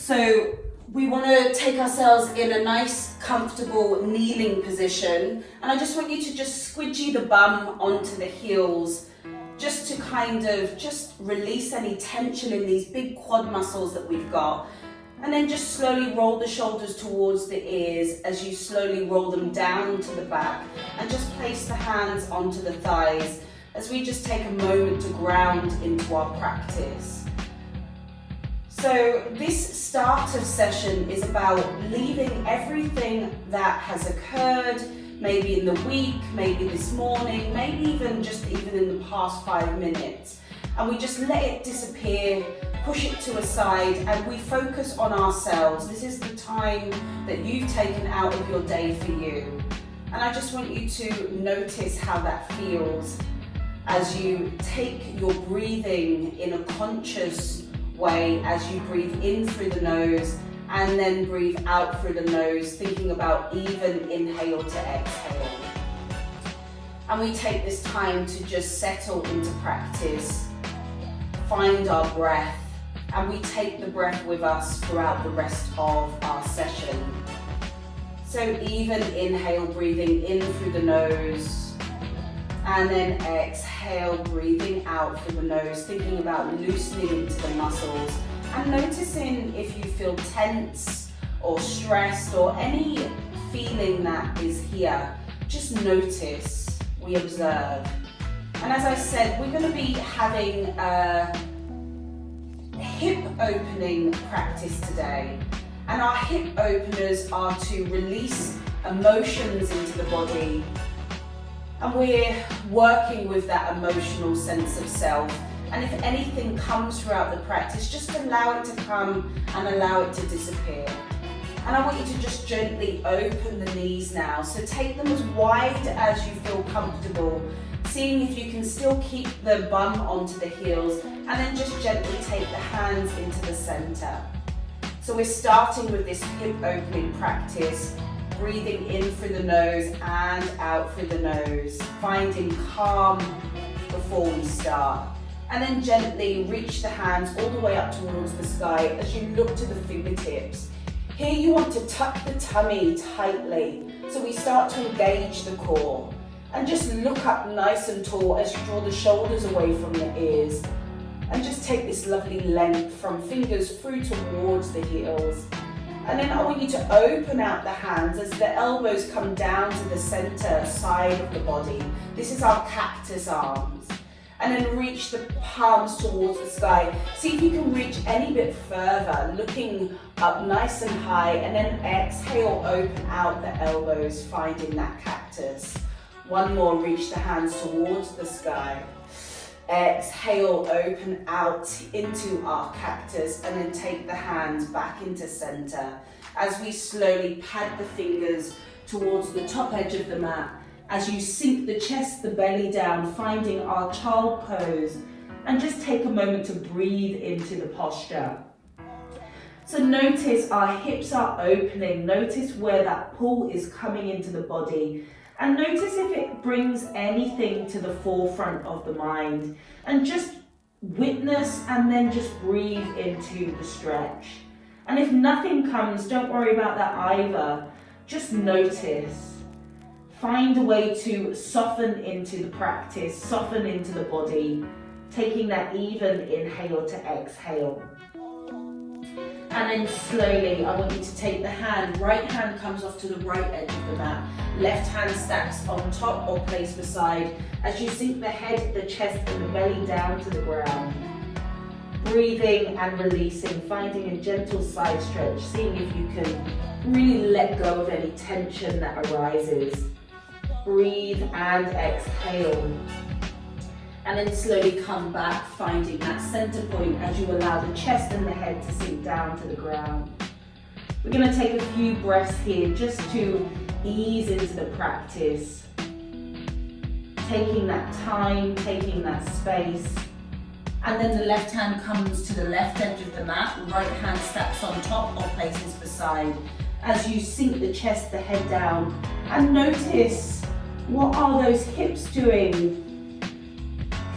So we want to take ourselves in a nice, comfortable kneeling position. And I just want you to just squidgy the bum onto the heels, just to kind of just release any tension in these big quad muscles that we've got. And then just slowly roll the shoulders towards the ears as you slowly roll them down to the back. And just place the hands onto the thighs as we just take a moment to ground into our practice. So this start of session is about leaving everything that has occurred, maybe in the week, maybe this morning, maybe even in the past 5 minutes. And we just let it disappear, push it to a side, and we focus on ourselves. This is the time that you've taken out of your day for you. And I just want you to notice how that feels as you take your breathing in a conscious way, as you breathe in through the nose and then breathe out through the nose, thinking about even inhale to exhale. And we take this time to just settle into practice, find our breath, and we take the breath with us throughout the rest of our session. So even inhale, breathing in through the nose, and then exhale, breathing out through the nose, thinking about loosening into the muscles and noticing if you feel tense or stressed or any feeling that is here. Just notice, we observe. And as I said, we're going to be having a hip opening practice today. And our hip openers are to release emotions into the body. And we're working with that emotional sense of self. And if anything comes throughout the practice, just allow it to come and allow it to disappear. And I want you to just gently open the knees now. So take them as wide as you feel comfortable, seeing if you can still keep the bum onto the heels, and then just gently take the hands into the center. So we're starting with this hip opening practice, breathing in through the nose and out through the nose, finding calm before we start. And then gently reach the hands all the way up towards the sky as you look to the fingertips. Here you want to tuck the tummy tightly, so we start to engage the core. And just look up nice and tall as you draw the shoulders away from the ears. And just take this lovely length from fingers through towards the heels. And then I want you to open out the hands as the elbows come down to the center side of the body. This is our cactus arms. And then reach the palms towards the sky. See if you can reach any bit further, looking up nice and high, and then exhale, open out the elbows, finding that cactus. One more, reach the hands towards the sky. Exhale, open out into our cactus, and then take the hands back into center as we slowly pad the fingers towards the top edge of the mat. As you sink the chest, the belly down, finding our child pose, and just take a moment to breathe into the posture. So notice our hips are opening, notice where that pull is coming into the body, and notice if it brings anything to the forefront of the mind, and just witness and then just breathe into the stretch. And if nothing comes, don't worry about that either, just notice. Find a way to soften into the practice, soften into the body, taking that even inhale to exhale. And then slowly, I want you to take the hand, right hand comes off to the right edge of the mat, left hand stacks on top or placed beside, as you sink the head, the chest and the belly down to the ground. Breathing and releasing, finding a gentle side stretch, seeing if you can really let go of any tension that arises. Breathe and exhale. And then slowly come back, finding that center point as you allow the chest and the head to sink down to the ground. We're going to take a few breaths here just to ease into the practice. Taking that time, taking that space. And then the left hand comes to the left edge of the mat, right hand stacks on top or places beside. As you sink the chest, the head down, and notice, what are those hips doing?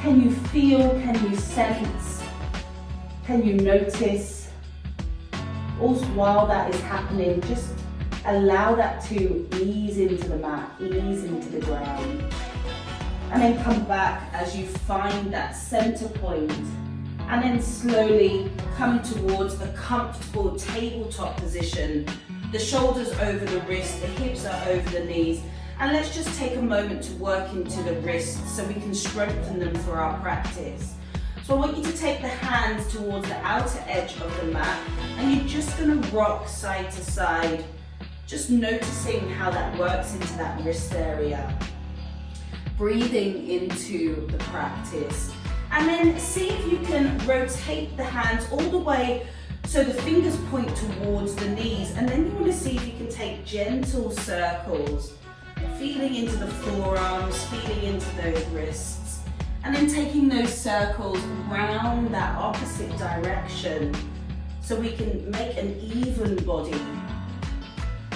Can you feel, can you sense, can you notice? Also, while that is happening, just allow that to ease into the mat, ease into the ground. And then come back as you find that center point. And then slowly come towards a comfortable tabletop position. The shoulders over the wrists, the hips are over the knees. And let's just take a moment to work into the wrists so we can strengthen them for our practice. So I want you to take the hands towards the outer edge of the mat and you're just going to rock side to side, just noticing how that works into that wrist area. Breathing into the practice. And then see if you can rotate the hands all the way so the fingers point towards the knees. And then you want to see if you can take gentle circles, feeling into the forearms, feeling into those wrists. And then taking those circles round that opposite direction so we can make an even body.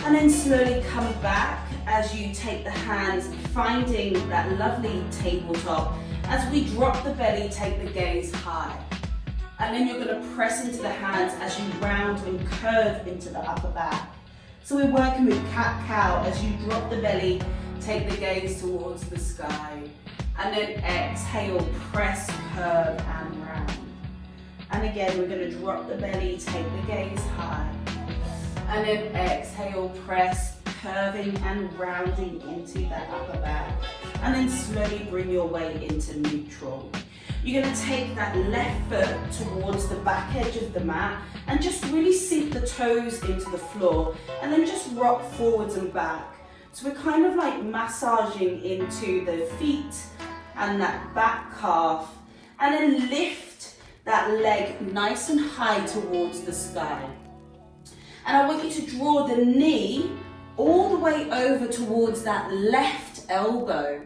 And then slowly come back as you take the hands, finding that lovely tabletop. As we drop the belly, take the gaze high. And then you're going to press into the hands as you round and curve into the upper back. So we're working with cat-cow. As you drop the belly, take the gaze towards the sky. And then exhale, press, curve and round. And again, we're going to drop the belly, take the gaze high. And then exhale, press, curving and rounding into that upper back. And then slowly bring your weight into neutral. You're going to take that left foot towards the back edge of the mat and just really sink the toes into the floor and then just rock forwards and back. So we're kind of like massaging into the feet and that back calf, and then lift that leg nice and high towards the sky. And I want you to draw the knee all the way over towards that left elbow,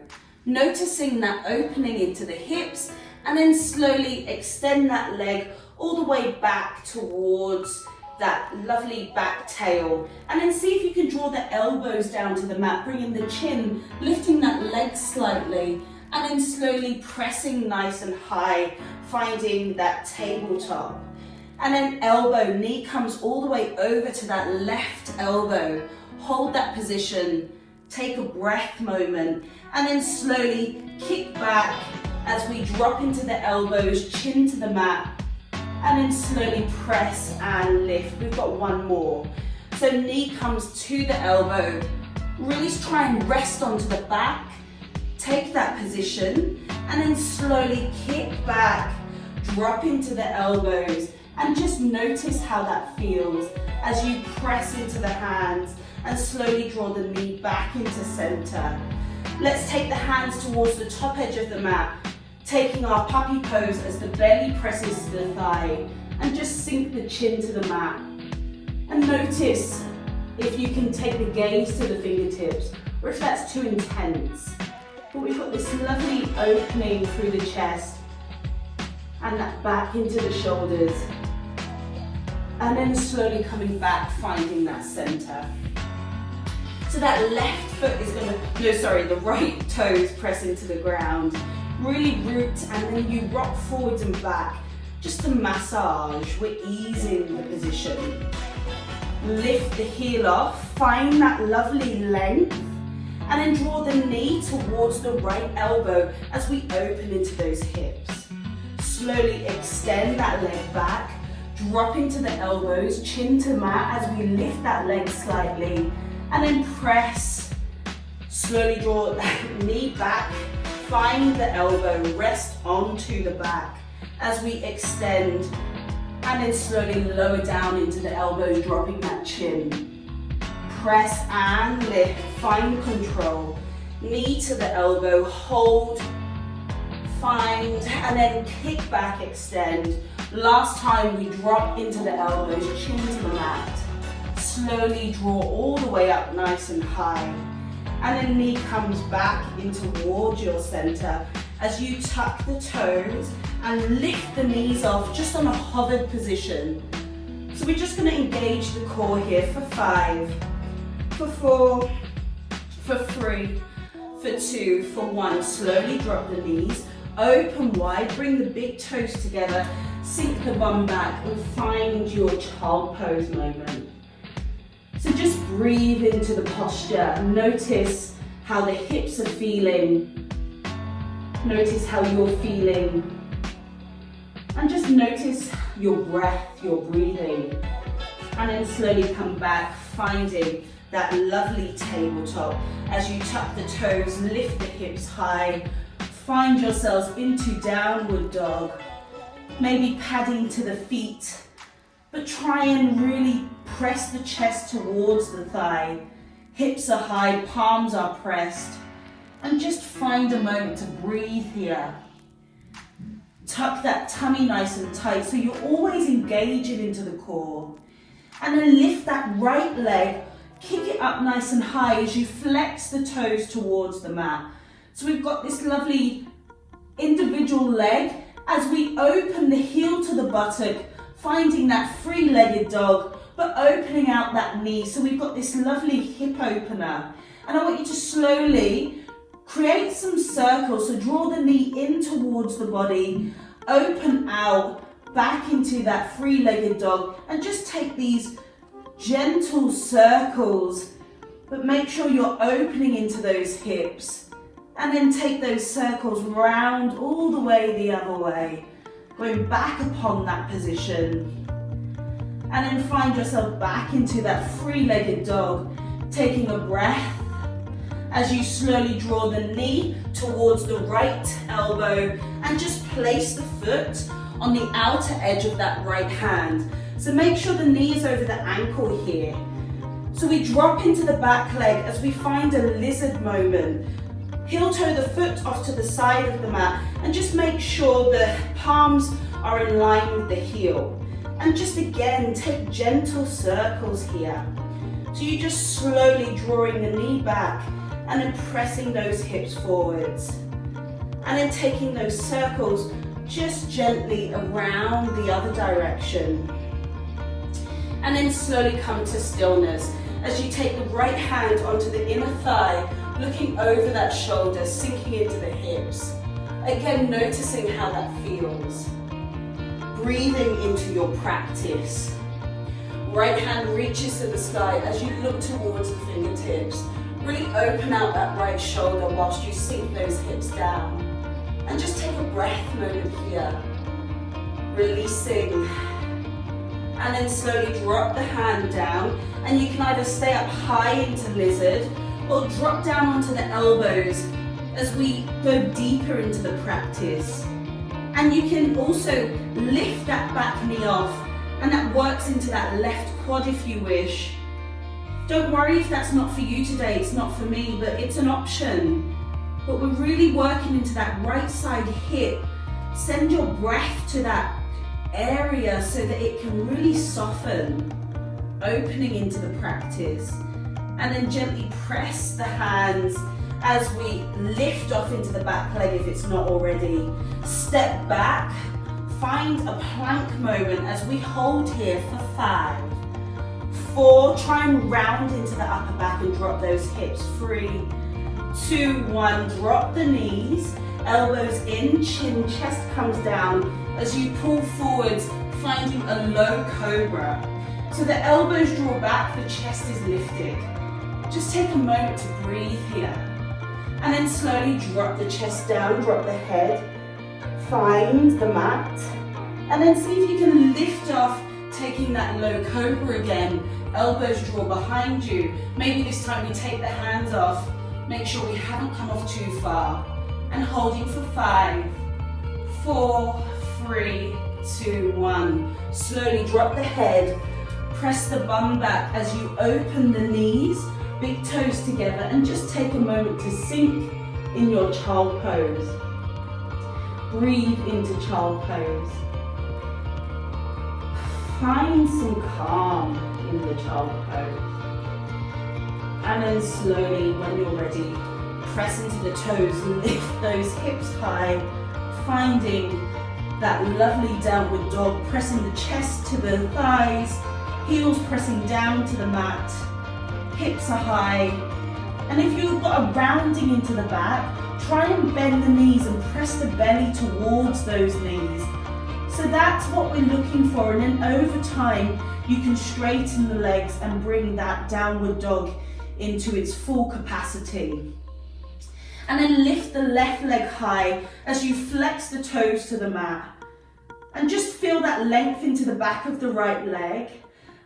noticing that opening into the hips, and then slowly extend that leg all the way back towards that lovely back tail. And then see if you can draw the elbows down to the mat, bringing the chin, lifting that leg slightly, and then slowly pressing nice and high, finding that tabletop. And then elbow, knee comes all the way over to that left elbow. Hold that position, take a breath moment, and then slowly kick back as we drop into the elbows, chin to the mat, and then slowly press and lift. We've got one more. So knee comes to the elbow, really try and rest onto the back, take that position, and then slowly kick back, drop into the elbows, and just notice how that feels as you press into the hands and slowly draw the knee back into center. Let's take the hands towards the top edge of the mat, taking our puppy pose as the belly presses to the thigh, and just sink the chin to the mat. And notice if you can take the gaze to the fingertips, or if that's too intense. But we've got this lovely opening through the chest, and that back into the shoulders. And then slowly coming back, finding that center. So that left foot is the right toes press into the ground. Really root, and then you rock forwards and back. Just a massage, we're easing the position. Lift the heel off, find that lovely length, and then draw the knee towards the right elbow as we open into those hips. Slowly extend that leg back, drop into the elbows, chin to mat as we lift that leg slightly, and then press. Slowly draw that knee back, find the elbow, rest onto the back as we extend, and then slowly lower down into the elbows, dropping that chin. Press and lift, find control. Knee to the elbow, hold, find, and then kick back, extend. Last time we drop into the elbows, chin to the mat. Slowly draw all the way up nice and high. And then knee comes back in towards your center as you tuck the toes and lift the knees off just on a hovered position. So we're just going to engage the core here for 5, for 4, for 3, for 2, for 1. Slowly drop the knees. Open wide, bring the big toes together, sink the bum back and find your child pose moment. So just breathe into the posture. Notice how the hips are feeling. Notice how you're feeling. And just notice your breath, your breathing. And then slowly come back, finding that lovely tabletop. As you tuck the toes, lift the hips high. Find yourselves into downward dog. Maybe padding to the feet, but try and really press the chest towards the thigh. Hips are high, palms are pressed. And just find a moment to breathe here. Tuck that tummy nice and tight so you're always engaging into the core. And then lift that right leg, kick it up nice and high as you flex the toes towards the mat. So we've got this lovely individual leg as we open the heel to the buttock, finding that three-legged dog, but opening out that knee. So we've got this lovely hip opener. And I want you to slowly create some circles. So draw the knee in towards the body, open out, back into that three-legged dog, and just take these gentle circles, but make sure you're opening into those hips. And then take those circles round all the way the other way, going back upon that position. And then find yourself back into that three-legged dog, taking a breath as you slowly draw the knee towards the right elbow and just place the foot on the outer edge of that right hand. So make sure the knee is over the ankle here. So we drop into the back leg as we find a lizard moment. Heel toe the foot off to the side of the mat and just make sure the palms are in line with the heel. And just again, take gentle circles here. So you're just slowly drawing the knee back and then pressing those hips forwards. And then taking those circles just gently around the other direction. And then slowly come to stillness as you take the right hand onto the inner thigh, looking over that shoulder, sinking into the hips. Again, noticing how that feels. Breathing into your practice. Right hand reaches to the sky as you look towards the fingertips. Really open out that right shoulder whilst you sink those hips down. And just take a breath moment here. Releasing. And then slowly drop the hand down. And you can either stay up high into lizard or drop down onto the elbows as we go deeper into the practice. And you can also lift that back knee off, and that works into that left quad if you wish. Don't worry if that's not for you today, it's not for me, but it's an option. But we're really working into that right side hip. Send your breath to that area so that it can really soften, opening into the practice. And then gently press the hands as we lift off into the back leg if it's not already. Step back, find a plank moment as we hold here for 5, 4, try and round into the upper back and drop those hips. 3, 2, 1, drop the knees, elbows in, chin, chest comes down as you pull forwards, finding a low cobra. So the elbows draw back, the chest is lifted. Just take a moment to breathe here. And then slowly drop the chest down, drop the head, find the mat, and then see if you can lift off, taking that low cobra again. Elbows draw behind you. Maybe this time we take the hands off, make sure we haven't come off too far. And holding for 5, 4, 3, 2, 1. Slowly drop the head, press the bum back as you open the knees, big toes together, and just take a moment to sink in your child pose. Breathe into child pose. Find some calm in the child pose. And then slowly, when you're ready, press into the toes, lift those hips high, finding that lovely downward dog, pressing the chest to the thighs, heels pressing down to the mat, hips are high. And if you've got a rounding into the back, try and bend the knees and press the belly towards those knees. So that's what we're looking for, and then over time you can straighten the legs and bring that downward dog into its full capacity. And then lift the left leg high as you flex the toes to the mat. And just feel that length into the back of the right leg.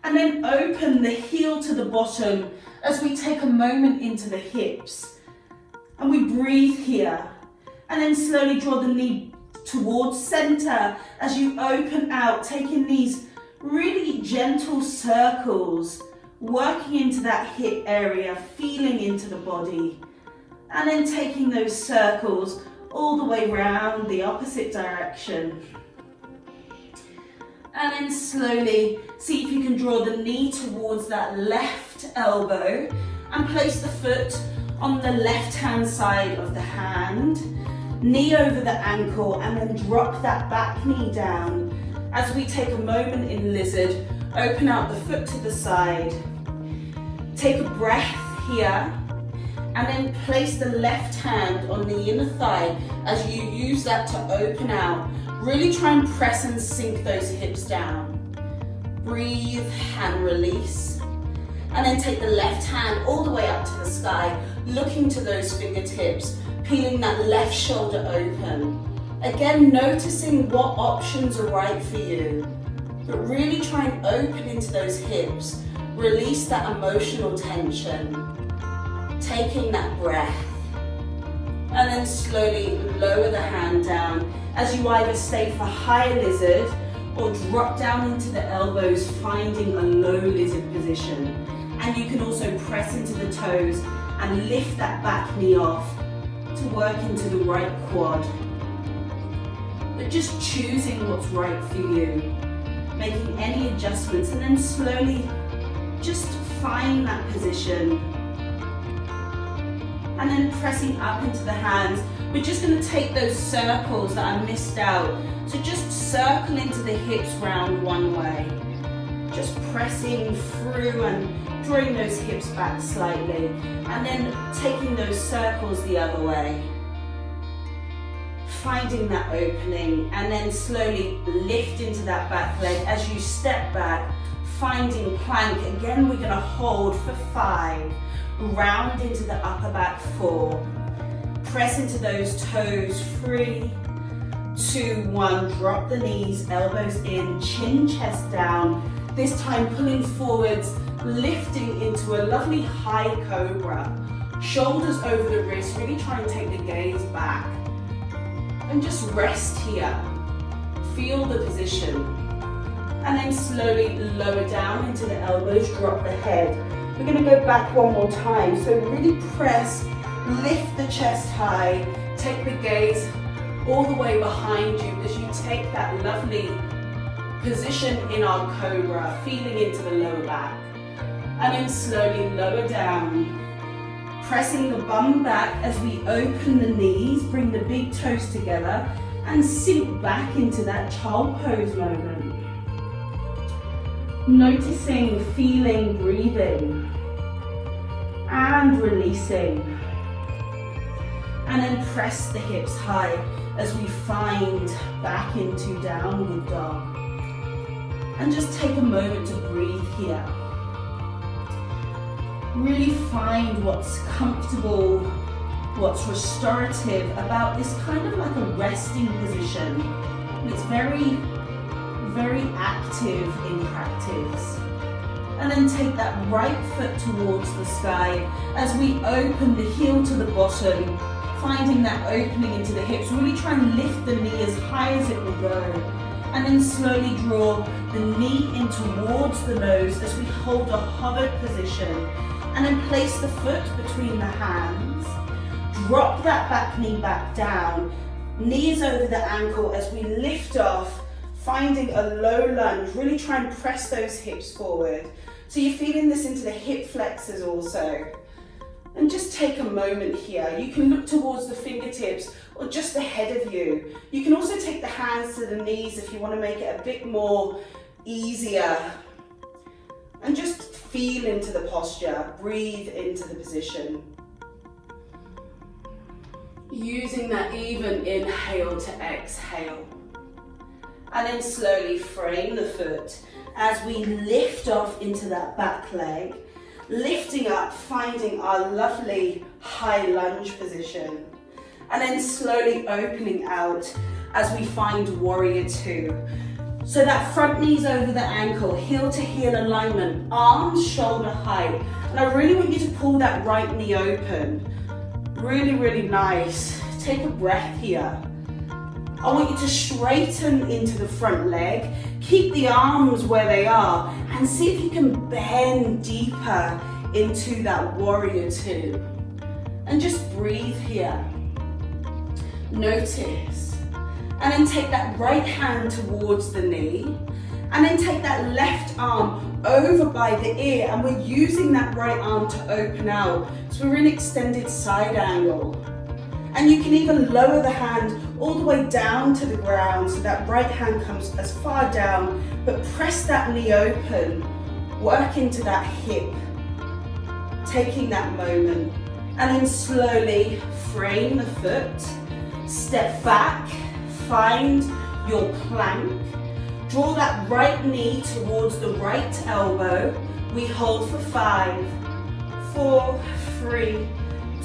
And then open the heel to the bottom as we take a moment into the hips. And we breathe here. And then slowly draw the knee towards center as you open out, taking these really gentle circles, working into that hip area, feeling into the body. And then taking those circles all the way around the opposite direction. And then slowly see if you can draw the knee towards that left elbow and place the foot on the left hand side of the hand, knee over the ankle, and then drop that back knee down. As we take a moment in lizard, open out the foot to the side. Take a breath here, and then place the left hand on the inner thigh as you use that to open out. Really try and press and sink those hips down. Breathe and release. And then take the left hand all the way up to the sky, looking to those fingertips, peeling that left shoulder open. Again, noticing what options are right for you. But really try and open into those hips. Release that emotional tension. Taking that breath. And then slowly lower the hand down as you either stay for high lizard or drop down into the elbows, finding a low lizard position. And you can also press into the toes and lift that back knee off to work into the right quad. But just choosing what's right for you, making any adjustments, and then slowly just find that position. And then pressing up into the hands. We're just going to take those circles that I missed out. So just circle into the hips round one way. Just pressing through and drawing those hips back slightly. And then taking those circles the other way. Finding that opening, and then slowly lift into that back leg as you step back, finding plank. Again, we're going to hold for 5. Round into the upper back 4. Press into those toes. 3, 2, 1. Drop the knees, elbows in, chin, chest down. This time pulling forwards, lifting into a lovely high cobra. Shoulders over the wrist, really try and take the gaze back. And just rest here. Feel the position. And then slowly lower down into the elbows, drop the head. We're going to go back one more time. So really press, lift the chest high, take the gaze all the way behind you as you take that lovely position in our cobra, feeling into the lower back. And then slowly lower down, pressing the bum back as we open the knees, bring the big toes together and sink back into that child pose moment. Noticing, feeling, breathing, and releasing. And then press the hips high as we find back into downward dog. And just take a moment to breathe here. Really find what's comfortable, what's restorative about this kind of like a resting position. And it's very, very active in practice. And then take that right foot towards the sky as we open the heel to the bottom, finding that opening into the hips. Really try and lift the knee as high as it will go. And then slowly draw the knee in towards the nose as we hold a hovered position. And then place the foot between the hands. Drop that back knee back down. Knees over the ankle as we lift off, finding a low lunge. Really try and press those hips forward. So you're feeling this into the hip flexors also. And just take a moment here. You can look towards the fingertips or just ahead of you. You can also take the hands to the knees if you want to make it a bit more easier. And just feel into the posture. Breathe into the position. Using that even inhale to exhale. And then slowly frame the foot as we lift off into that back leg. Lifting up, finding our lovely high lunge position. And then slowly opening out as we find warrior two. So that front knee's over the ankle, heel to heel alignment, arms shoulder height. And I really want you to pull that right knee open. Really, really nice. Take a breath here. I want you to straighten into the front leg. Keep the arms where they are and see if you can bend deeper into that warrior two. And just breathe here. Notice. And then take that right hand towards the knee. And then take that left arm over by the ear. And we're using that right arm to open out. So we're in extended side angle. And you can even lower the hand all the way down to the ground so that right hand comes as far down, but press that knee open, work into that hip, taking that moment, and then slowly frame the foot, step back, find your plank, draw that right knee towards the right elbow, we hold for 5, 4, 3,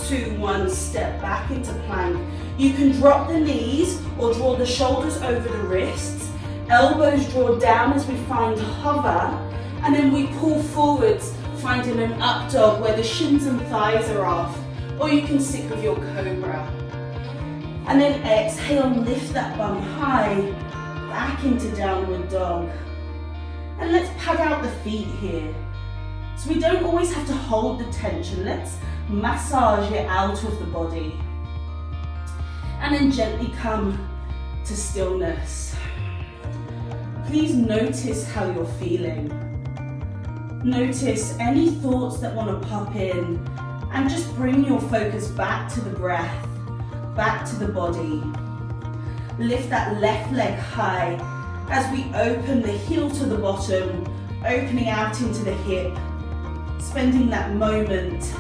2, 1, step back into plank. You can drop the knees or draw the shoulders over the wrists. Elbows draw down as we find hover. And then we pull forwards, finding an up dog where the shins and thighs are off. Or you can sit with your cobra. And then exhale, lift that bum high, back into downward dog. And let's pad out the feet here. So we don't always have to hold the tension. Let's massage it out of the body. And then gently come to stillness. Please notice how you're feeling. Notice any thoughts that want to pop in and just bring your focus back to the breath, back to the body. Lift that left leg high as we open the heel to the bottom, opening out into the hip, spending that moment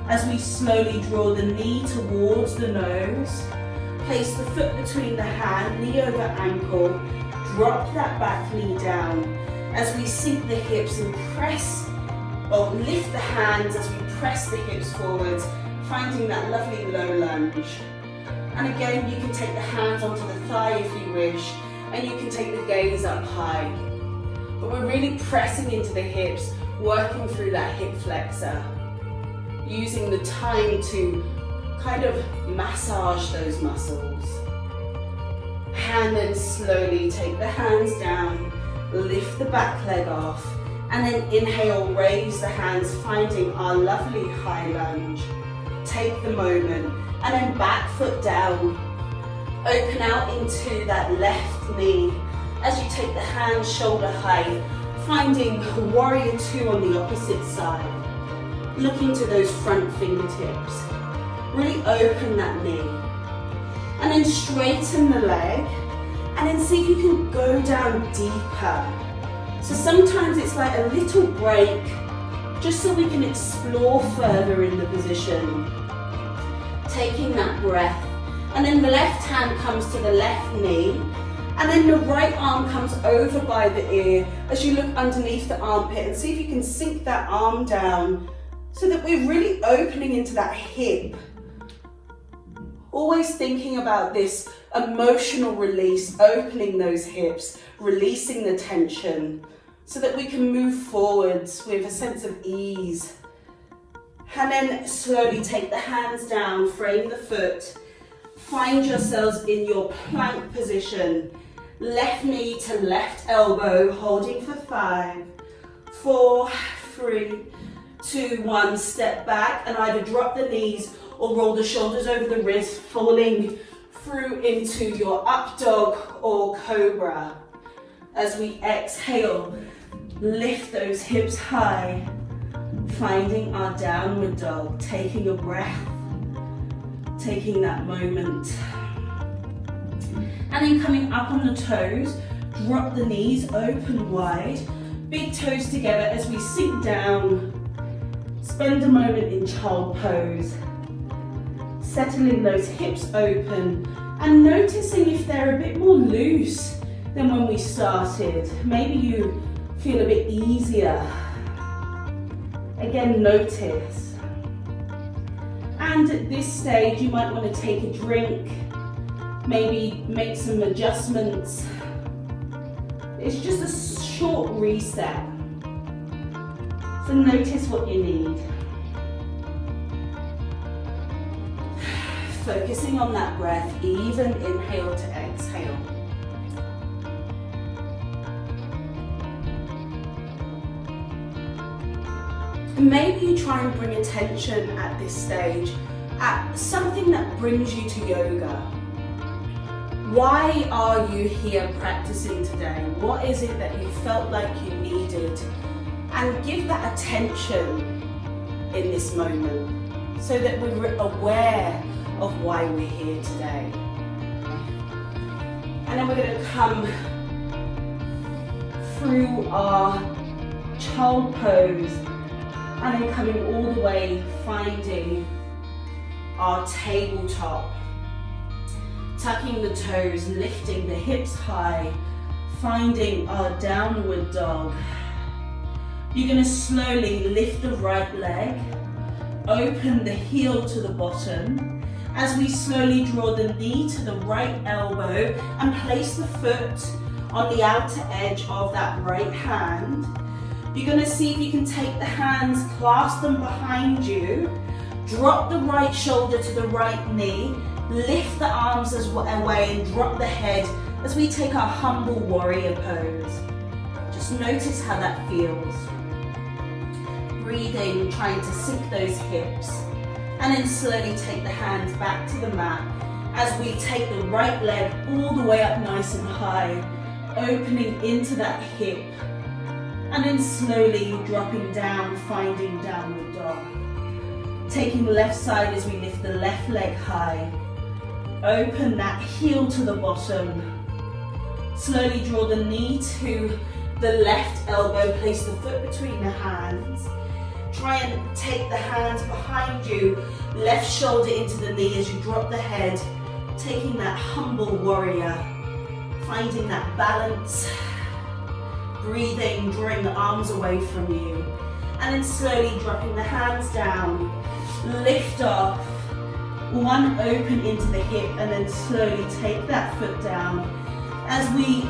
as we slowly draw the knee towards the nose, place the foot between the hand, knee over ankle, drop that back knee down as we sink the hips and press, or lift the hands as we press the hips forwards, finding that lovely low lunge. And again, you can take the hands onto the thigh if you wish, and you can take the gaze up high. But we're really pressing into the hips, working through that hip flexor, using the time to kind of massage those muscles. And then slowly take the hands down, lift the back leg off, and then inhale, raise the hands, finding our lovely high lunge. Take the moment, and then back foot down. Open out into that left knee as you take the hands shoulder height, finding warrior two on the opposite side. Looking to those front fingertips. Really open that knee. And then straighten the leg. And then see if you can go down deeper. So sometimes it's like a little break, just so we can explore further in the position. Taking that breath. And then the left hand comes to the left knee. And then the right arm comes over by the ear as you look underneath the armpit and see if you can sink that arm down so that we're really opening into that hip. Always thinking about this emotional release, opening those hips, releasing the tension so that we can move forwards with a sense of ease. And then slowly take the hands down, frame the foot, find yourselves in your plank position. Left knee to left elbow, holding for 5, 4, 3, 2, 1, step back and either drop the knees or roll the shoulders over the wrist, falling through into your up dog or cobra. As we exhale, lift those hips high, finding our downward dog, taking a breath, taking that moment. And then coming up on the toes, drop the knees, open wide, big toes together as we sink down. Spend a moment in child pose. Settling those hips open and noticing if they're a bit more loose than when we started. Maybe you feel a bit easier. Again, notice. And at this stage, you might want to take a drink, maybe make some adjustments. It's just a short reset. So notice what you need. Focusing on that breath, even inhale to exhale. Maybe you try and bring attention at this stage at something that brings you to yoga. Why are you here practicing today? What is it that you felt like you needed? And give that attention in this moment so that we're aware of why we're here today. And then we're going to come through our child pose and then coming all the way, finding our tabletop. Tucking the toes, lifting the hips high, finding our downward dog. You're going to slowly lift the right leg, open the heel to the bottom, as we slowly draw the knee to the right elbow and place the foot on the outer edge of that right hand. You're going to see if you can take the hands, clasp them behind you, drop the right shoulder to the right knee, lift the arms away and drop the head as we take our humble warrior pose. Just notice how that feels. Breathing, trying to sink those hips, and then slowly take the hands back to the mat as we take the right leg all the way up nice and high, opening into that hip, and then slowly dropping down, finding downward dog. Taking the left side as we lift the left leg high, open that heel to the bottom, slowly draw the knee to the left elbow, place the foot between the hands. Try and take the hands behind you, left shoulder into the knee as you drop the head, taking that humble warrior, finding that balance, breathing, drawing the arms away from you, and then slowly dropping the hands down, lift off, one open into the hip, and then slowly take that foot down as we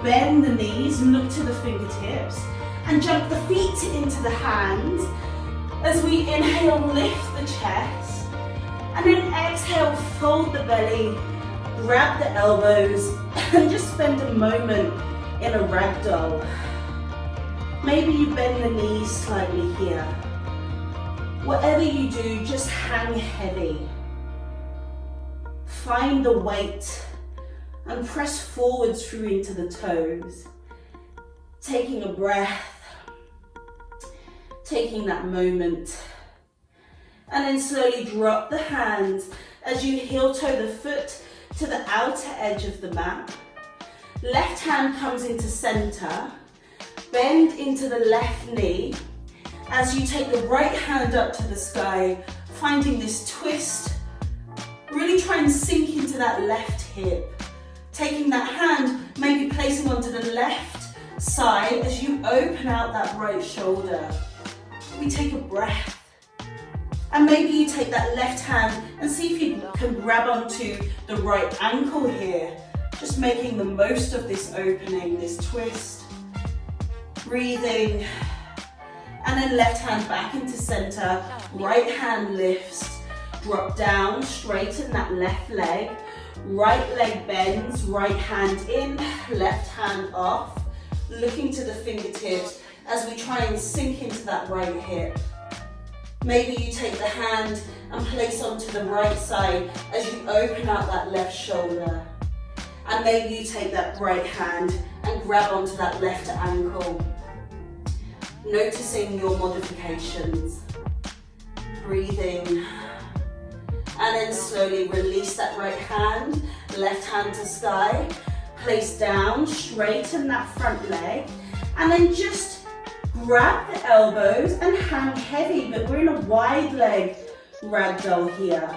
bend the knees, look to the fingertips, and jump the feet into the hands. As we inhale, lift the chest, and then exhale, fold the belly, grab the elbows, and just spend a moment in a ragdoll. Maybe you bend the knees slightly here. Whatever you do, just hang heavy. Find the weight and press forwards through into the toes. Taking a breath. Taking that moment, and then slowly drop the hands as you heel toe the foot to the outer edge of the mat. Left hand comes into center, bend into the left knee as you take the right hand up to the sky, finding this twist. Really try and sink into that left hip. Taking that hand, maybe placing onto the left side as you open out that right shoulder. We take a breath, and maybe you take that left hand and see if you can grab onto the right ankle here, just making the most of this opening, this twist. Breathing, and then left hand back into center, right hand lifts, drop down, straighten that left leg, right leg bends, right hand in, left hand off, looking to the fingertips as we try and sink into that right hip. Maybe you take the hand and place onto the right side as you open out that left shoulder. And maybe you take that right hand and grab onto that left ankle. Noticing your modifications. Breathing. And then slowly release that right hand, left hand to sky. Place down, straighten that front leg. And then just grab the elbows and hang heavy, but we're in a wide leg ragdoll here.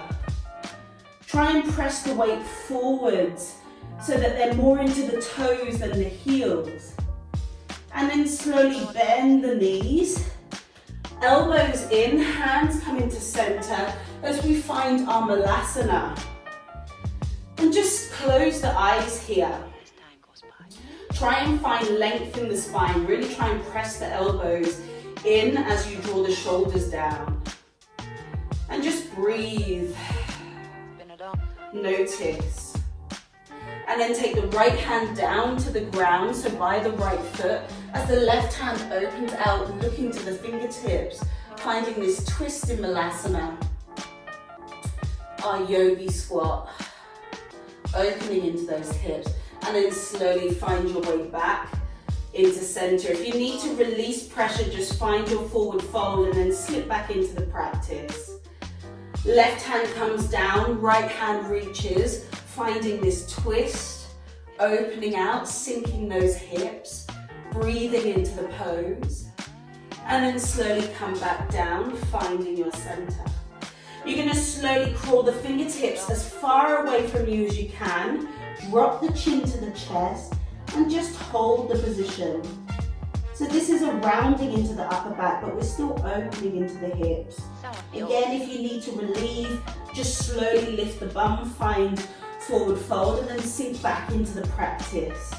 Try and press the weight forwards so that they're more into the toes than the heels. And then slowly bend the knees, elbows in, hands come into center as we find our malasana. And just close the eyes here. Try and find length in the spine. Really try and press the elbows in as you draw the shoulders down. And just breathe. Notice. And then take the right hand down to the ground, so by the right foot, as the left hand opens out, looking to the fingertips, finding this twist in malasana. Our yogi squat. Opening into those hips. And then slowly find your way back into center. If you need to release pressure, just find your forward fold and then slip back into the practice. Left hand comes down, right hand reaches, finding this twist, opening out, sinking those hips, breathing into the pose, and then slowly come back down, finding your center. You're going to slowly crawl the fingertips as far away from you as you can, drop the chin to the chest, and just hold the position. So this is a rounding into the upper back, but we're still opening into the hips. Again, if you need to relieve, just slowly lift the bum, find forward fold, and then sink back into the practice.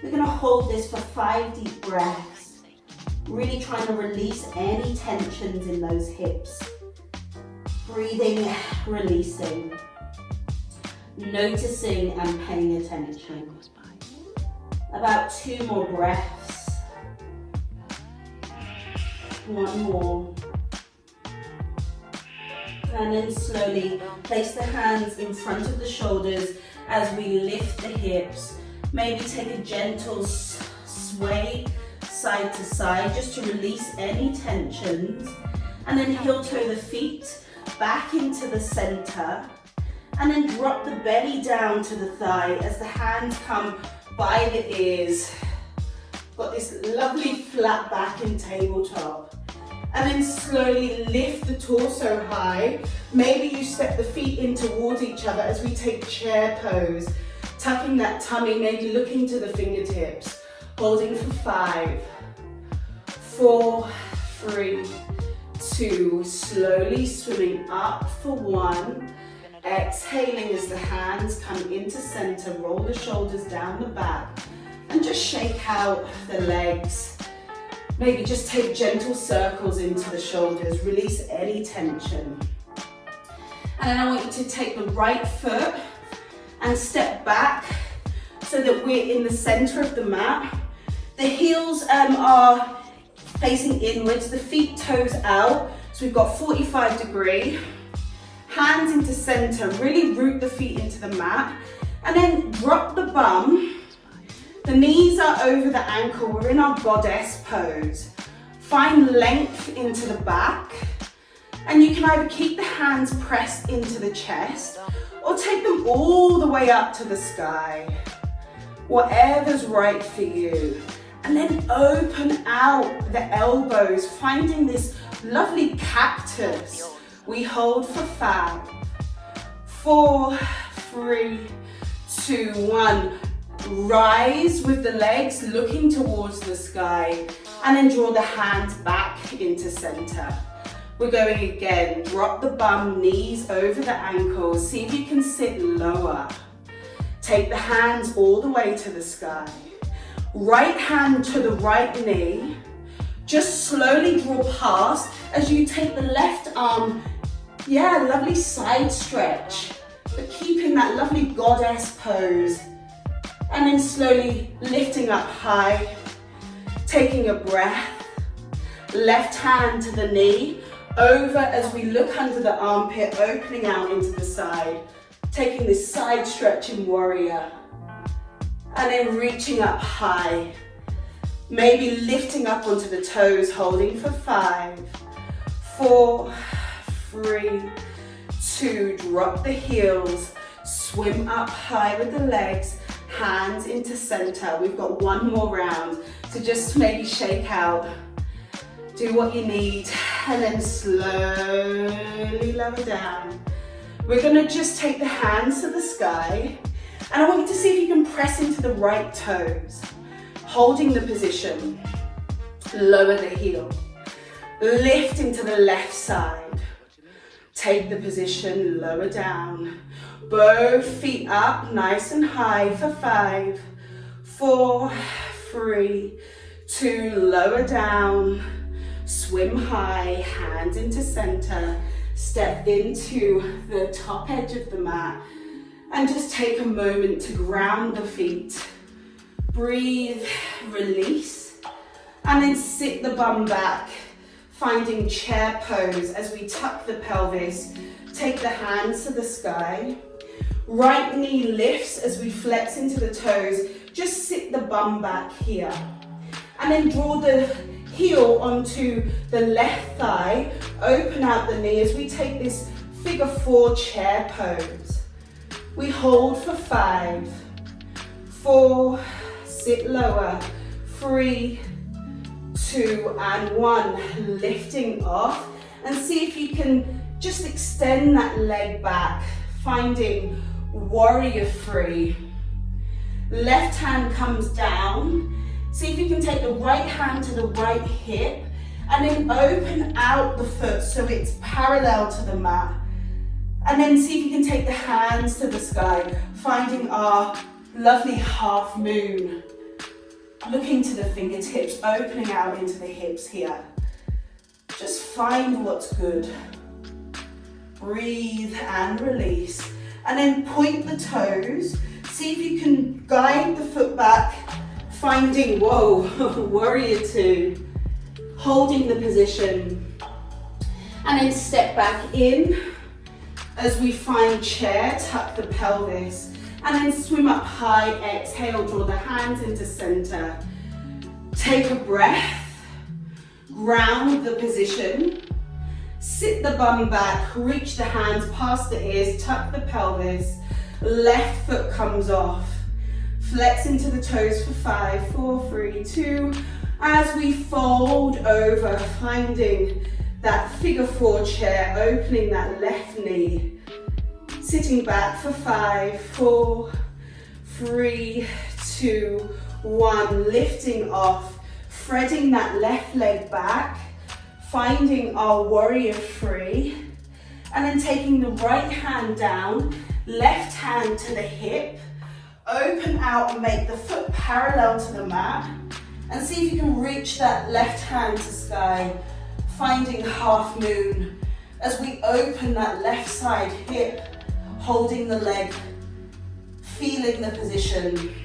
We're going to hold this for 5 deep breaths, really trying to release any tensions in those hips. Breathing, releasing, noticing and paying attention. About 2 more breaths. 1 more. And then slowly place the hands in front of the shoulders as we lift the hips. Maybe take a gentle sway side to side just to release any tensions. And then heel toe the feet back into the center. And then drop the belly down to the thigh as the hands come by the ears. Got this lovely flat back in tabletop. And then slowly lift the torso high. Maybe you step the feet in toward each other as we take chair pose. Tucking that tummy, maybe looking to the fingertips. Holding for 5, 4, 3, 2. Slowly swimming up for 1. Exhaling as the hands come into center. Roll the shoulders down the back. And just shake out the legs. Maybe just take gentle circles into the shoulders, release any tension. And then I want you to take the right foot and step back so that we're in the center of the mat. The heels are facing inwards, the feet toes out. So we've got 45 degree. Hands into center, really root the feet into the mat. And then drop the bum. The knees are over the ankle, we're in our goddess pose. Find length into the back, and you can either keep the hands pressed into the chest, or take them all the way up to the sky. Whatever's right for you. And then open out the elbows, finding this lovely cactus. We hold for 5, 4, 3, 2, 1. Rise with the legs looking towards the sky, and then draw the hands back into center. We're going again, drop the bum, knees over the ankles, see if you can sit lower. Take the hands all the way to the sky. Right hand to the right knee. Just slowly draw past as you take the left arm, lovely side stretch, but keeping that lovely goddess pose. And then slowly lifting up high, taking a breath. Left hand to the knee, over as we look under the armpit, opening out into the side. Taking this side stretch in warrior. And then reaching up high. Maybe lifting up onto the toes, holding for 5, 4, 3, 2. Drop the heels, swim up high with the legs. Hands into center. We've got 1 more round. So just maybe shake out. Do what you need. And then slowly lower down. We're gonna just take the hands to the sky, and I want you to see if you can press into the right toes, holding the position. Lower the heel, lift into the left side, take the position, lower down, both feet up nice and high for 5, 4, 3, 2, lower down, swim high, hands into center, step into the top edge of the mat, and just take a moment to ground the feet. Breathe, release, and then sit the bum back, finding chair pose as we tuck the pelvis. Take the hands to the sky. Right knee lifts as we flex into the toes. Just sit the bum back here. And then draw the heel onto the left thigh. Open out the knee as we take this figure 4 chair pose. We hold for 5, 4, sit lower, 3, 2, and 1. Lifting off, and see if you can just extend that leg back, finding warrior 3. Left hand comes down. See if you can take the right hand to the right hip, and then open out the foot so it's parallel to the mat. And then see if you can take the hands to the sky, finding our lovely half moon. Looking to the fingertips, opening out into the hips here. Just find what's good. Breathe and release. And then point the toes. See if you can guide the foot back, finding, whoa, warrior 2. Holding the position. And then step back in as we find chair, tuck the pelvis. And then swim up high, exhale, draw the hands into center. Take a breath, ground the position, sit the bum back, reach the hands past the ears, tuck the pelvis, left foot comes off. Flex into the toes for 5, 4, 3, 2. As we fold over, finding that figure 4 chair, opening that left knee. Sitting back for 5, 4, 3, 2, 1. Lifting off, threading that left leg back, finding our warrior 3, and then taking the right hand down, left hand to the hip, open out and make the foot parallel to the mat, and see if you can reach that left hand to sky, finding half moon as we open that left side hip, holding the leg, feeling the position.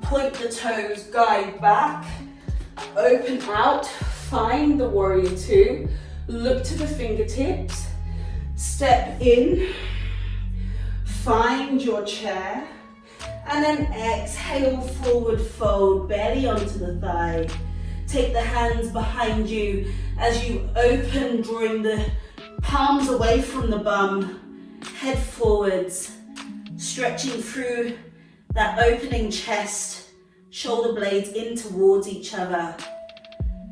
Point the toes, guide back, open out, find the warrior 2, look to the fingertips, step in, find your chair, and then exhale, forward fold, belly onto the thigh. Take the hands behind you as you open, drawing the palms away from the bum, head forwards, stretching through that opening chest, shoulder blades in towards each other.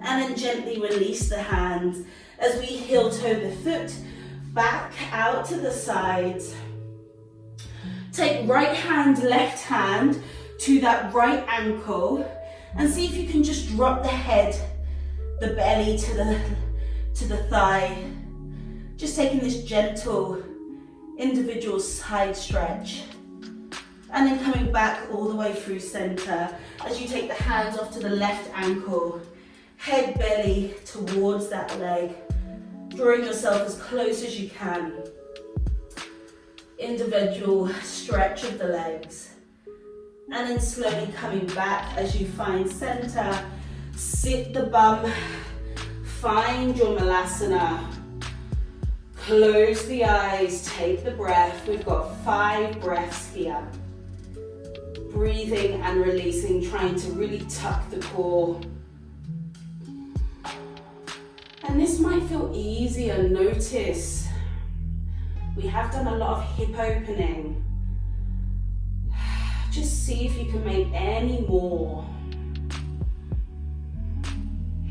And then gently release the hands as we heel toe the foot back out to the sides. Take right hand, left hand to that right ankle, and see if you can just drop the head, the belly to the thigh. Just taking this gentle individual side stretch. And then coming back all the way through center as you take the hands off to the left ankle, head, belly towards that leg, drawing yourself as close as you can. Individual stretch of the legs. And then slowly coming back as you find center, sit the bum, find your malasana. Close the eyes, take the breath. We've got 5 breaths here. Breathing and releasing, trying to really tuck the core. And this might feel easier. Notice we have done a lot of hip opening. Just see if you can make any more.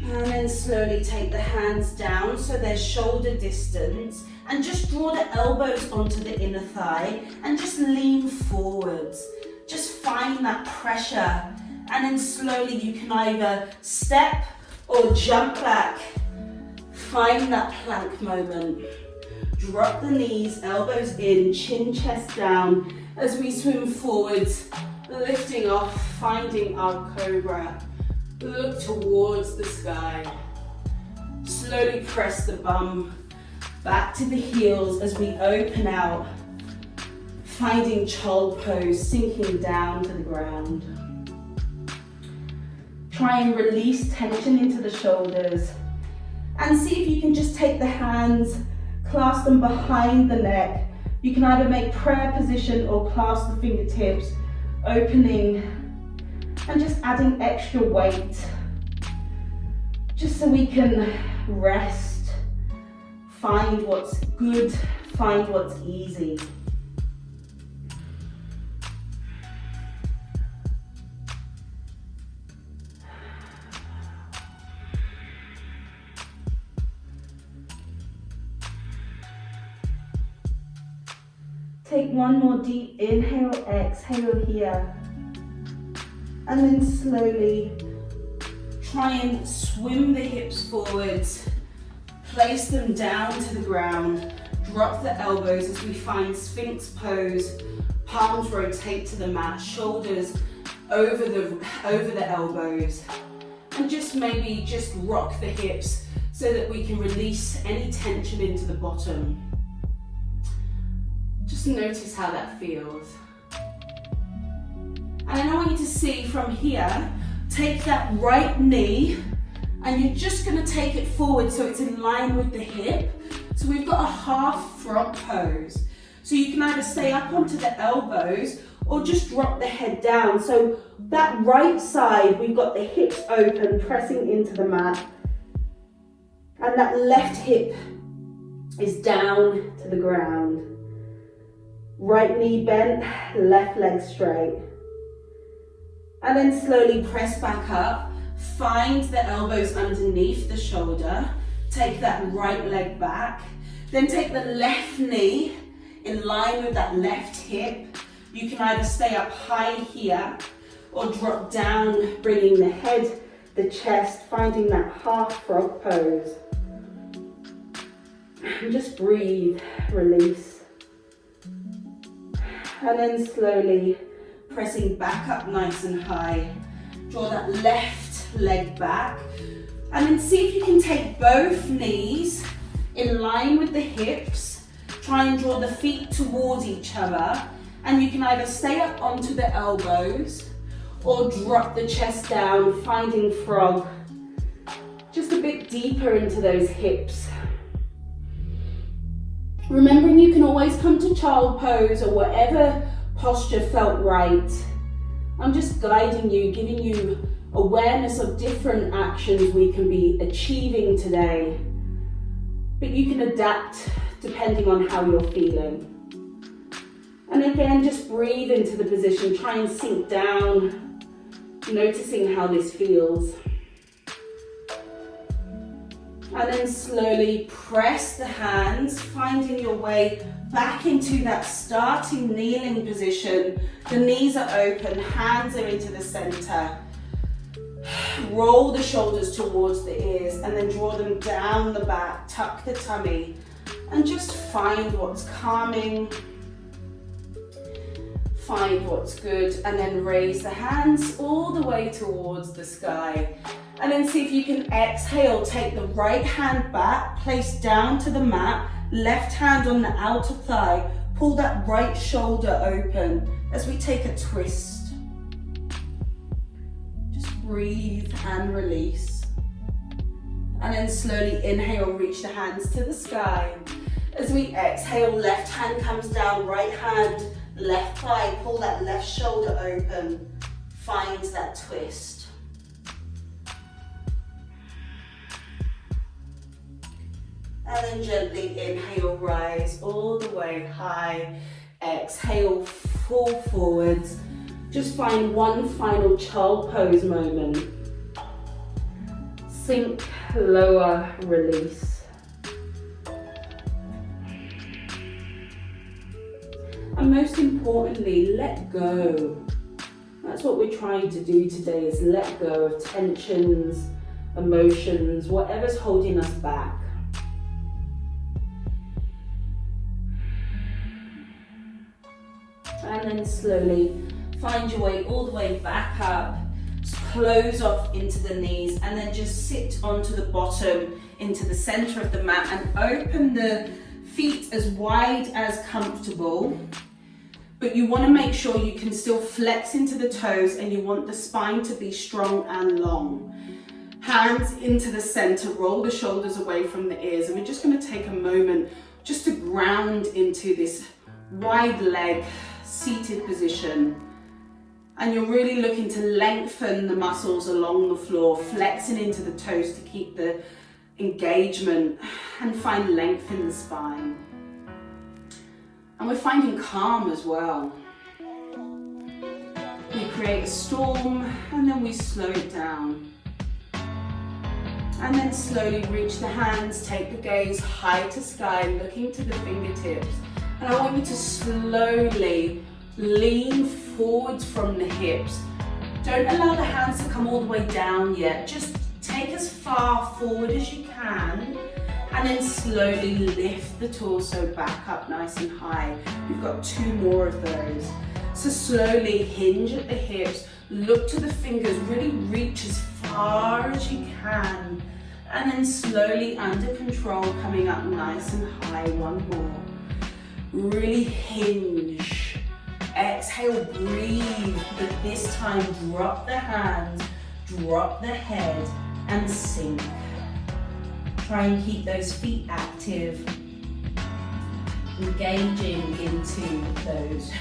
And then slowly take the hands down so there's shoulder distance, And just draw the elbows onto the inner thigh and just lean forwards. Just find that pressure. And then slowly you can either step or jump back. Find that plank moment. Drop the knees, elbows in, chin, chest down as we swim forwards, lifting off, finding our cobra. Look towards the sky. Slowly press the bum back to the heels as we open out, finding child pose, sinking down to the ground. Try and release tension into the shoulders and see if you can just take the hands, clasp them behind the neck. You can either make prayer position or clasp the fingertips, opening and just adding extra weight, just so we can rest, find what's good, find what's easy. Take one more deep inhale, exhale here. And then slowly try and swim the hips forwards. Place them down to the ground. Drop the elbows as we find Sphinx pose. Palms rotate to the mat, shoulders over the elbows. And just maybe just rock the hips so that we can release any tension into the bottom. Just notice how that feels. And then I want you to see from here, take that right knee and you're just going to take it forward so it's in line with the hip. So we've got a half frog pose. So you can either stay up onto the elbows or just drop the head down. So that right side, we've got the hips open, pressing into the mat. And that left hip is down to the ground. Right knee bent, left leg straight. And then slowly press back up. Find the elbows underneath the shoulder. Take that right leg back. Then take the left knee in line with that left hip. You can either stay up high here or drop down, bringing the head, the chest, finding that half frog pose. And just breathe, release. And then slowly pressing back up nice and high. Draw that left leg back. And then see if you can take both knees in line with the hips. Try and draw the feet towards each other. And you can either stay up onto the elbows or drop the chest down, finding frog. Just a bit deeper into those hips. Remembering you can always come to child pose or whatever posture felt right. I'm just guiding you, giving you awareness of different actions we can be achieving today. But you can adapt depending on how you're feeling. And again, just breathe into the position, try and sink down, noticing how this feels. And then slowly press the hands, finding your way back into that starting kneeling position. The knees are open, hands are into the center. Roll the shoulders towards the ears and then draw them down the back, tuck the tummy, and just find what's calming, find what's good, and then raise the hands all the way towards the sky. And then see if you can exhale, take the right hand back, place down to the mat, left hand on the outer thigh, pull that right shoulder open as we take a twist. Just breathe and release. And then slowly inhale, reach the hands to the sky. As we exhale, left hand comes down, right hand, left thigh, pull that left shoulder open, find that twist. And then gently inhale, rise all the way high. Exhale, fall forwards. Just find one final child pose moment. Sink, lower, release. And most importantly, let go. That's what we're trying to do today, is let go of tensions, emotions, whatever's holding us back. And then slowly find your way all the way back up, close off into the knees, and then just sit onto the bottom, into the center of the mat, and open the feet as wide as comfortable. But you want to make sure you can still flex into the toes, and you want the spine to be strong and long. Hands into the center, roll the shoulders away from the ears, and we're just going to take a moment just to ground into this wide leg seated position. And you're really looking to lengthen the muscles along the floor, flexing into the toes to keep the engagement and find length in the spine. And we're finding calm as well. We create a storm and then we slow it down. And then slowly reach the hands, take the gaze high to sky, looking to the fingertips. And I want you to slowly lean forwards from the hips. Don't allow the hands to come all the way down yet. Just take as far forward as you can, and then slowly lift the torso back up nice and high. We've got 2 more of those. So slowly hinge at the hips, look to the fingers, really reach as far as you can, and then slowly under control coming up nice and high. 1 more. Really hinge. Exhale, breathe, but this time drop the hands, drop the head, and sink. Try and keep those feet active, engaging into those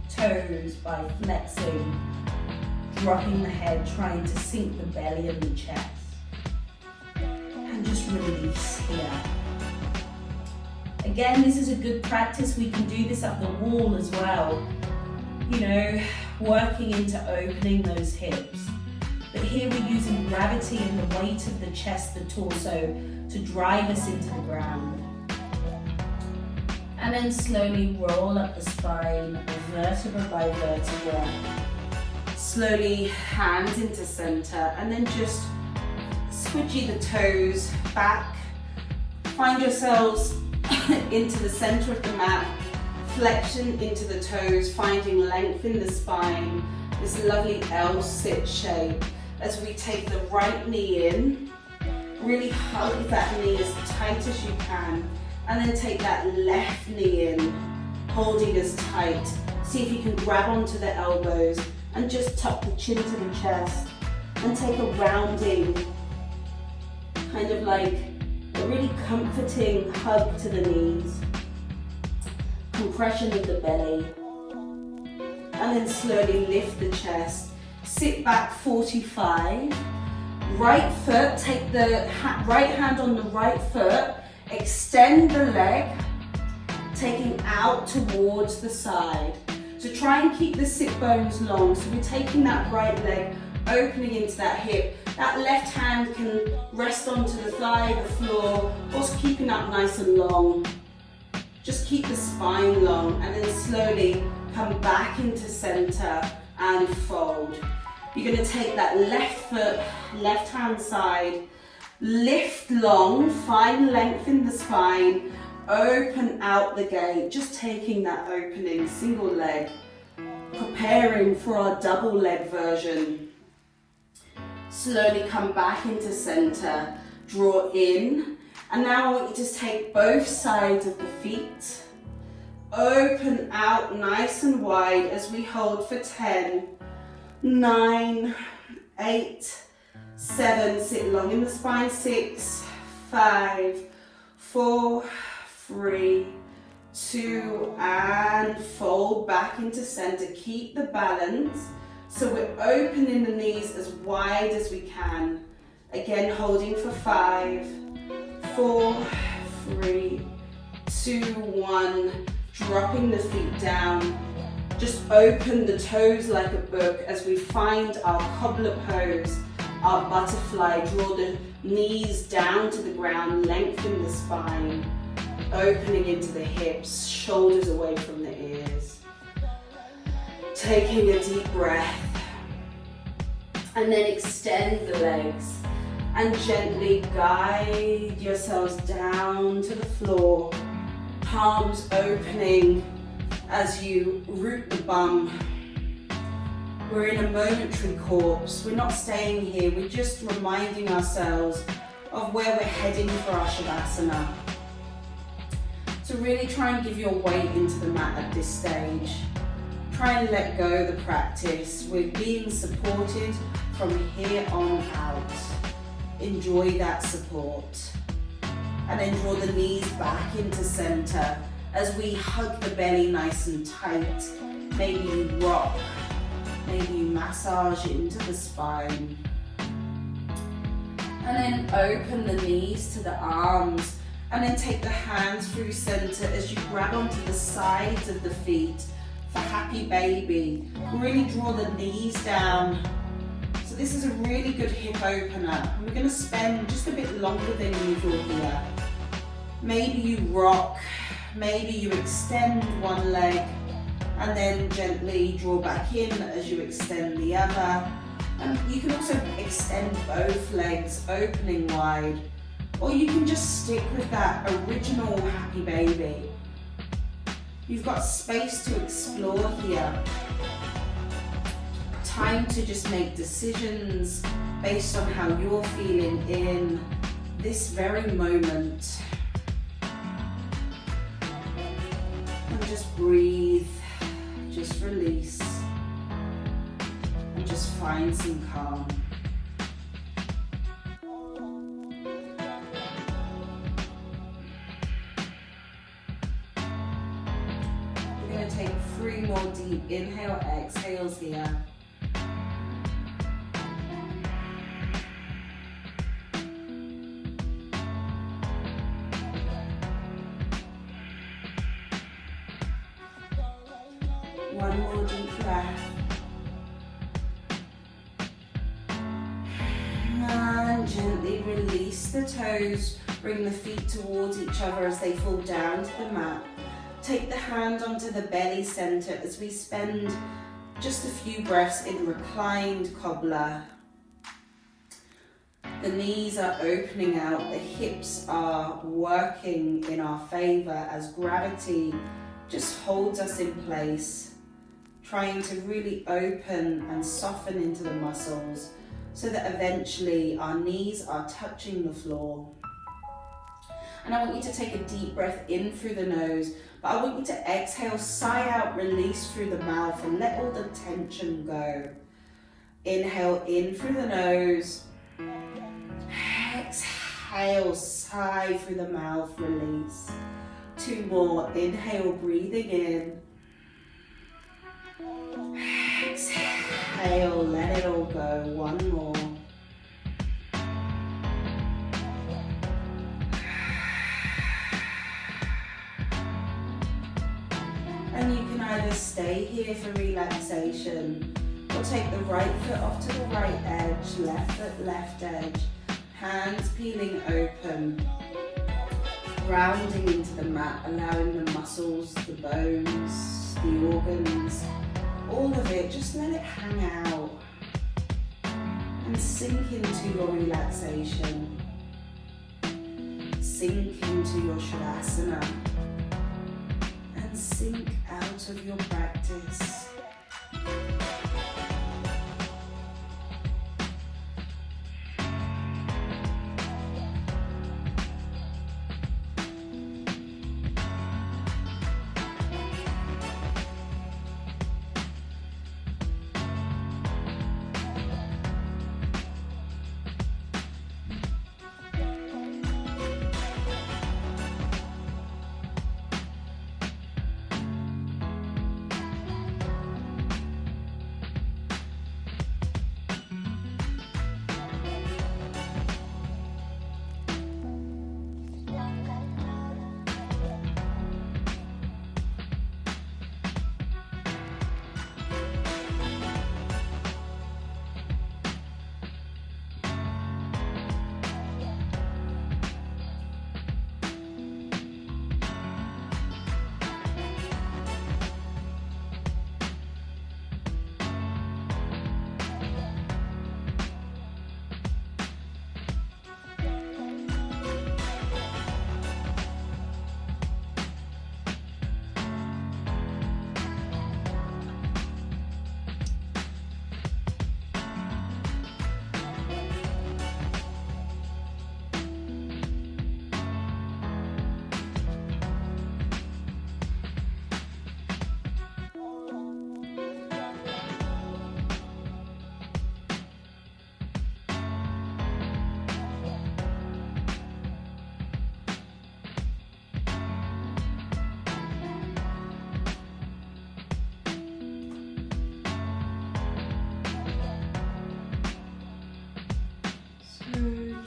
toes by flexing, dropping the head, trying to sink the belly and the chest, and just release here. Again, this is a good practice. We can do this up the wall as well, you know, working into opening those hips. But here we're using gravity and the weight of the chest, the torso, to drive us into the ground. And then slowly roll up the spine, vertebra by vertebra. Slowly hands into center, and then just squidgy the toes back. Find yourselves into the center of the mat, flexion into the toes, finding length in the spine, this lovely L sit shape. As we take the right knee in, really hug that knee as tight as you can, and then take that left knee in, holding as tight. See if you can grab onto the elbows and just tuck the chin to the chest, and take a rounding, kind of like a really comforting hug to the knees, compression of the belly, and then slowly lift the chest. Sit back 45, right foot, take the right hand on the right foot, extend the leg, taking out towards the side. So try and keep the sit bones long. So we're taking that right leg, opening into that hip. That left hand can rest onto the thigh, the floor, also keeping up nice and long. Just keep the spine long, and then slowly come back into center and fold. You're going to take that left foot, left hand side, lift long, find length in the spine, open out the gate, just taking that opening, single leg, preparing for our double leg version. Slowly come back into center, draw in, and now I want you to take both sides of the feet, open out nice and wide as we hold for 10, 9, 8, 7, sit long in the spine, 6, 5, 4, 3, 2, and fold back into center. Keep the balance. So we're opening the knees as wide as we can. Again, holding for 5, 4, 3, 2, 1, dropping the feet down. Just open the toes like a book as we find our cobbler pose, our butterfly. Draw the knees down to the ground, lengthen the spine, opening into the hips, shoulders away from the ears. Taking a deep breath. And then extend the legs and gently guide yourselves down to the floor. Palms opening as you root the bum. We're in a momentary corpse. We're not staying here. We're just reminding ourselves of where we're heading for our Shavasana. So really try and give your weight into the mat at this stage. Try and let go of the practice. We're being supported from here on out. Enjoy that support. And then draw the knees back into center as we hug the belly nice and tight. Maybe you rock. Maybe you massage into the spine. And then open the knees to the arms. And then take the hands through center as you grab onto the sides of the feet for happy baby. Really draw the knees down. So this is a really good hip opener. We're going to spend just a bit longer than usual here. Maybe you rock, maybe you extend one leg and then gently draw back in as you extend the other. And you can also extend both legs, opening wide. Or you can just stick with that original happy baby. You've got space to explore here. Time to just make decisions based on how you're feeling in this very moment. And just breathe, just release, and just find some calm. We're going to take 3 more deep inhale, exhales here. One more deep breath. And gently release the toes. Bring the feet towards each other as they fall down to the mat. Take the hand onto the belly center as we spend just a few breaths in reclined cobbler. The knees are opening out, the hips are working in our favor as gravity just holds us in place. Trying to really open and soften into the muscles so that eventually our knees are touching the floor. And I want you to take a deep breath in through the nose, but I want you to exhale, sigh out, release through the mouth and let all the tension go. Inhale in through the nose. Exhale, sigh through the mouth, release. 2 more, inhale, breathing in. Exhale, let it all go. 1 more. And you can either stay here for relaxation or take the right foot off to the right edge, left foot, left edge, hands peeling open, grounding into the mat, allowing the muscles, the bones, the organs, all of it, just let it hang out and sink into your relaxation. Sink into your Shavasana and sink out of your practice.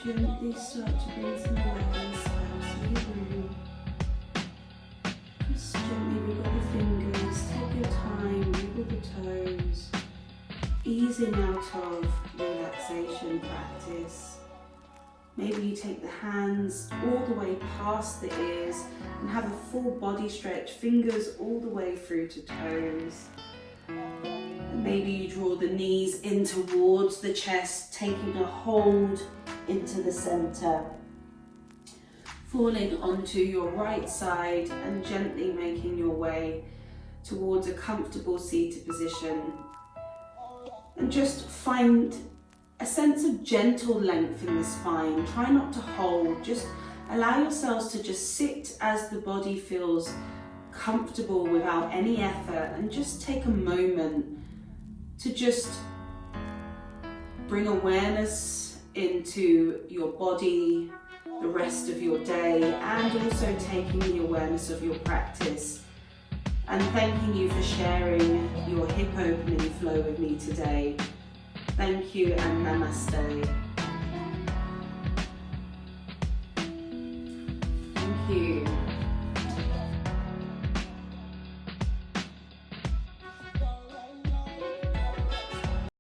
gently start to bring some awareness out of the room. Just gently wiggle the fingers, take your time, wiggle the toes, easing out of relaxation practice. Maybe you take the hands all the way past the ears and have a full body stretch, fingers all the way through to toes. And maybe you draw the knees in towards the chest, taking a hold into the center. Falling onto your right side and gently making your way towards a comfortable seated position. And just find a sense of gentle length in the spine. Try not to hold, just allow yourselves to just sit as the body feels comfortable without any effort, and just take a moment to just bring awareness into your body, the rest of your day, and also taking the awareness of your practice. And thanking you for sharing your hip opening flow with me today. Thank you and namaste. Thank you.